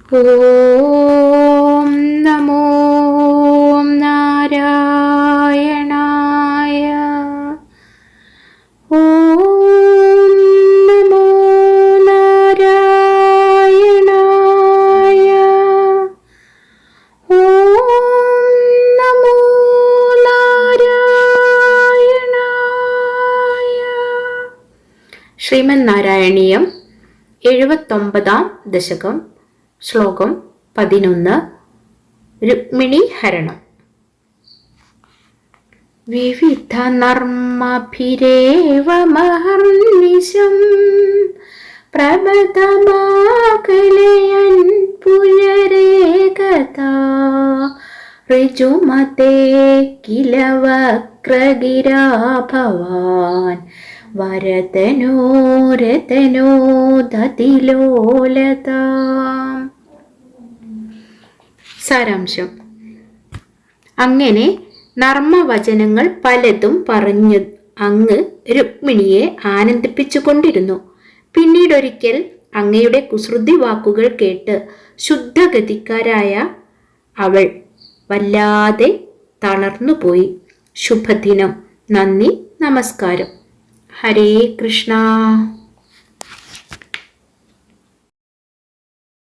ഓം നമോ നാരായണായ. ഓം നമോ നാരായണായ. ഓം നമോ നാരായണായ. ശ്രീമന് നാരായണീയം 79 ദശകം, ശ്ലോകം 11. രുക്മിണി ഹരണം. വിവിധ നർമ്മഭിരേവ മഹർനിശം പ്രബതമാകലയൻ പുനരേകഥാ ഋജുമതേ കില വക്രഗിരാ ഭവാൻ വരതനോരതനോദതിലോലതാം. സാരാംശം: അങ്ങനെ നർമ്മവചനങ്ങൾ പലതും പറഞ്ഞു അങ്ങ് രുക്മിണിയെ ആനന്ദിപ്പിച്ചുകൊണ്ടിരുന്നു. പിന്നീടൊരിക്കൽ അങ്ങയുടെ കുസൃതി വാക്കുകൾ കേട്ട് ശുദ്ധഗതിക്കാരായ അവൾ വല്ലാതെ തളർന്നുപോയി. ശുഭദിനം. നന്ദി, നമസ്കാരം. ഹരേ കൃഷ്ണ.